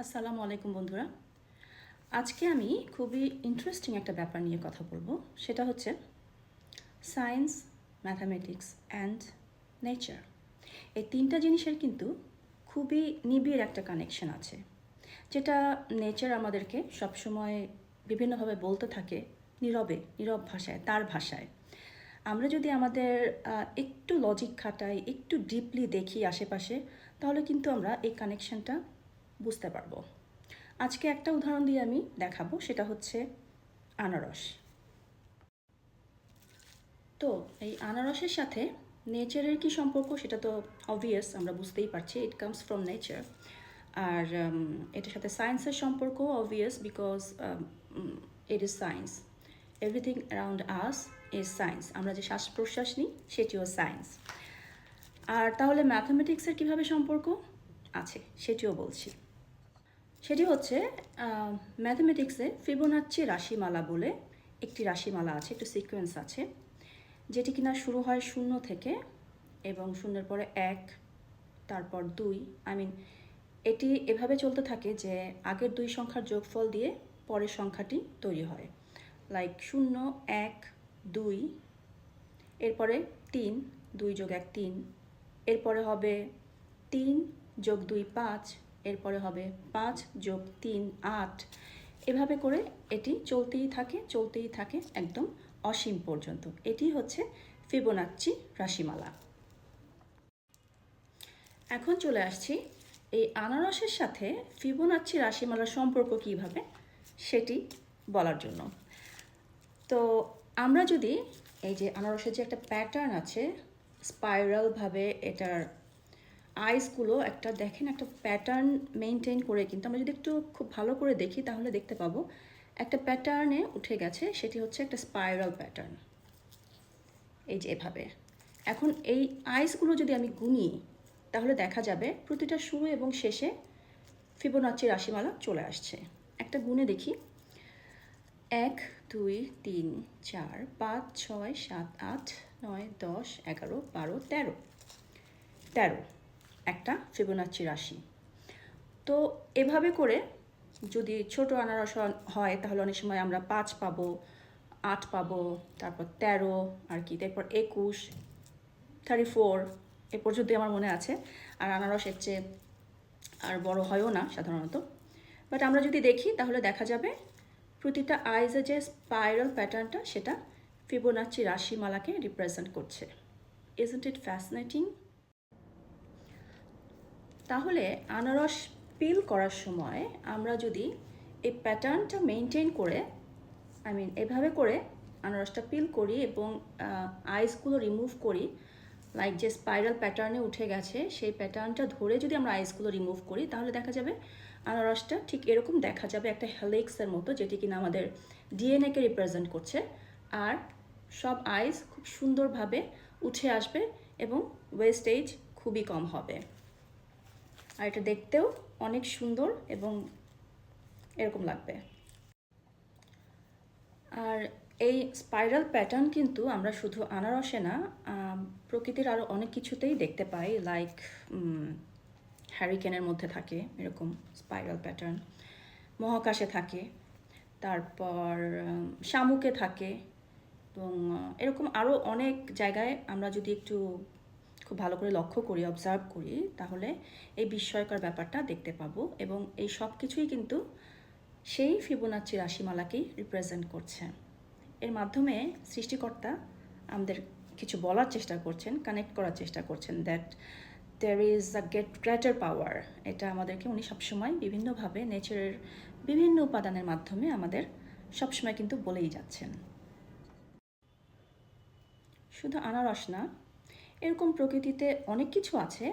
আসসালামু আলাইকুম বন্ধুরা। আজকে আমি খুবই ইন্টারেস্টিং একটা ব্যাপার নিয়ে কথা বলবো। সেটা হচ্ছে সায়েন্স, ম্যাথামেটিক্স অ্যান্ড নেচার। এই তিনটা জিনিসের কিন্তু খুবই নিবিড় একটা কানেকশন আছে, যেটা নেচার আমাদেরকে সবসময় বিভিন্নভাবে বলতে থাকে, নীরব ভাষায়, তার ভাষায়। আমরা যদি আমাদের একটু লজিক খাটাই, একটু ডিপলি দেখি আশেপাশে, তাহলে কিন্তু আমরা এই কানেকশনটা বুঝতে পারবো। আজকে একটা উদাহরণ দিয়ে আমি দেখাবো, সেটা হচ্ছে আনারস। তো এই আনারসের সাথে নেচারের কি সম্পর্ক সেটা তো অবভিয়াস, আমরা বুঝতেই পারছি, ইট কামস ফ্রম নেচার। আর এটার সাথে সায়েন্সের সম্পর্ক obvious, because it is science. Everything around us is science. আমরা যে শ্বাস প্রশ্বাস নিই সেটিও সায়েন্স। আর তাহলে ম্যাথামেটিক্সের কীভাবে সম্পর্ক আছে সেটিও বলছি। সেটি হচ্ছে ম্যাথামেটিক্সে ফিবোনাচ্চি রাশিমালা বলে একটি রাশিমালা আছে, একটু সিকোয়েন্স আছে, যেটি কিনা শুরু হয় 0 থেকে এবং 0-এর পরে 1, তারপর 2। এটি এভাবে চলতে থাকে যে আগের 2 সংখ্যার যোগফল দিয়ে পরের সংখ্যাটি তৈরি হয়। লাইক 0, 1, 2, এরপরে 3, 2 যোগ 1 3, এরপরে হবে 3 যোগ 2 5, এরপরে হবে 5 যোগ 3 8। এভাবে করে এটি চলতেই থাকে একদম অসীম পর্যন্ত। এটি হচ্ছে ফিবোনাচ্চি রাশিমালা। এখন চলে আসছি এই আনারসের সাথে ফিবোনাচ্চি রাশিমালার সম্পর্ক কীভাবে সেটি বলার জন্য। তো আমরা যদি এই যে আনারসের যে একটা প্যাটার্ন আছে, স্পাইরালভাবে এটার আইসগুলো একটা দেখেন, একটা প্যাটার্ন মেনটেন করে, কিন্তু আমরা যদি একটু খুব ভালো করে দেখি তাহলে দেখতে পাবো একটা প্যাটার্নে উঠে গেছে, সেটি হচ্ছে একটা স্পাইরাল প্যাটার্ন, এই যে এভাবে। এখন এই আইসগুলো যদি আমি গুনি তাহলে দেখা যাবে প্রতিটা শুরু এবং শেষে ফিবোনাচ্চি রাশিমালা চলে আসছে। একটা গুনে দেখি, 1 2 3 4 5 6 7 8 9 10 11 12 13 13 একটা ফিবোনাচ্চি রাশি। তো এভাবে করে যদি ছোট আনারস হয় তাহলে অনেক সময় আমরা 5 পাবো, 8 পাবো, তারপর 13 আর কি, তারপর 21, 34 এ পর্যন্তই আমার মনে আছে। আর আনারসের চেয়ে আর বড় হয়ও না সাধারণত। বাট আমরা যদি দেখি তাহলে দেখা যাবে প্রতিটা আইজে যে স্পাইরাল প্যাটার্নটা সেটা ফিবোনাচ্চি রাশিমালাকে রিপ্রেজেন্ট করছে। Isn't it fascinating? তাহলে আনারস পিল করার সময় আমরা যদি এই প্যাটার্নটা মেনটেন করে, এভাবে করে আনারসটা পিল করি এবং আইসগুলো রিমুভ করি, লাইক যে স্পাইরাল প্যাটার্নে উঠে গেছে সেই প্যাটার্নটা ধরে যদি আমরা আইসগুলো রিমুভ করি তাহলে দেখা যাবে আনারসটা ঠিক এরকম দেখা যাবে, একটা হেলিক্সের মতো, যেটি কিনা আমাদের ডিএনএকে রিপ্রেজেন্ট করছে। আর সব আইস খুব সুন্দরভাবে উঠে আসবে এবং ওয়েস্টেজ খুবই কম হবে। আর এটা দেখতেও অনেক সুন্দর এবং এরকম লাগবে। আর এই স্পাইরাল প্যাটার্ন কিন্তু আমরা শুধু আনারসে না, প্রকৃতির আরও অনেক কিছুতেই দেখতে পাই, লাইক হ্যারিকেনের মধ্যে থাকে এরকম স্পাইরাল প্যাটার্ন, মহাকাশে থাকে, তারপর শামুকে থাকে, এবং এরকম আরও অনেক জায়গায় আমরা যদি একটু খুব ভালো করে লক্ষ্য করি, অবজার্ভ করি, তাহলে এই বিস্ময়কর ব্যাপারটা দেখতে পাবো। এবং এই সব কিছুই কিন্তু সেই ফিবোনাচ্চি রাশিমালাকেই রিপ্রেজেন্ট করছে। এর মাধ্যমে সৃষ্টিকর্তা আমাদের কিছু বলার চেষ্টা করছেন, কানেক্ট করার চেষ্টা করছেন, that there is a greater power. এটা আমাদেরকে উনি সবসময় বিভিন্নভাবে নেচারের বিভিন্ন উপাদানের মাধ্যমে আমাদের সবসময় কিন্তু বলেই যাচ্ছেন। শুধু আনারস না, এরকম প্রকৃতিতে অনেক কিছু আছে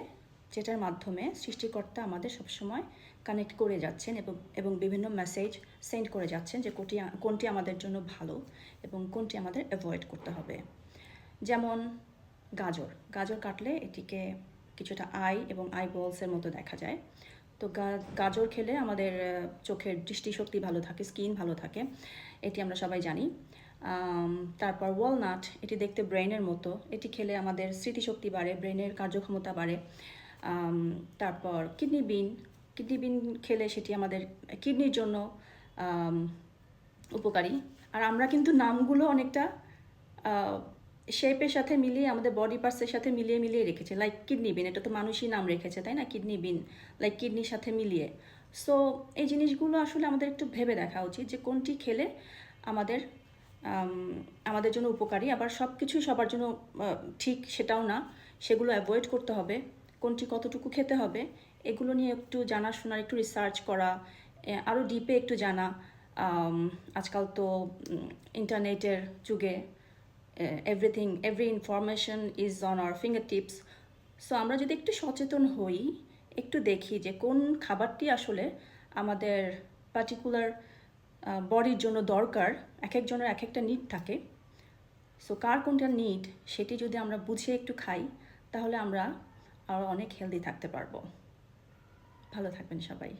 যেটার মাধ্যমে সৃষ্টিকর্তা আমাদের সবসময় কানেক্ট করে যাচ্ছেন এবং বিভিন্ন মেসেজ সেন্ড করে যাচ্ছেন যে কোনটি আমাদের জন্য ভালো এবং কোনটি আমাদের অ্যাভয়েড করতে হবে। যেমন গাজর কাটলে এটিকে কিছুটা আই এবং আইবলসের মতো দেখা যায়। তো গাজর খেলে আমাদের চোখের দৃষ্টিশক্তি ভালো থাকে, স্কিন ভালো থাকে, এটি আমরা সবাই জানি। তারপর ওয়ালনাট, এটি দেখতে ব্রেনের মতো, এটি খেলে আমাদের স্মৃতিশক্তি বাড়ে, ব্রেনের কার্যক্ষমতা বাড়ে। তারপর কিডনি বিন, কিডনি বিন খেলে সেটি আমাদের কিডনির জন্য উপকারী। আর আমরা কিন্তু নামগুলো অনেকটা শেপের সাথে মিলিয়ে আমাদের বডি পার্টসের সাথে মিলিয়ে মিলিয়ে রেখেছে। লাইক কিডনি বিন, এটা তো মানুষই নাম রেখেছে, তাই না? কিডনি বিন, লাইক কিডনির সাথে মিলিয়ে। সো এই জিনিসগুলো আসলে আমাদের একটু ভেবে দেখা উচিত যে কোনটি খেলে আমাদের আমাদের জন্য উপকারী। আবার সব কিছুই সবার জন্য ঠিক সেটাও না, সেগুলো অ্যাভয়েড করতে হবে। কোনটি কতটুকু খেতে হবে এগুলো নিয়ে একটু জানাশোনার, একটু রিসার্চ করা, আরও ডিপে একটু জানা। আজকাল তো ইন্টারনেটের যুগে every information is on our finger tips. So আমরা যদি একটু সচেতন হই, একটু দেখি যে কোন খাবারটি আসলে আমাদের পার্টিকুলার বডির জন্য দরকার, এক একজনের এক একটা নিড থাকে। সো কার কোনটা নিড সেটি যদি আমরা বুঝে একটু খাই, তাহলে আমরা আরও অনেক হেলদি থাকতে পারবো। ভালো থাকবেন সবাই।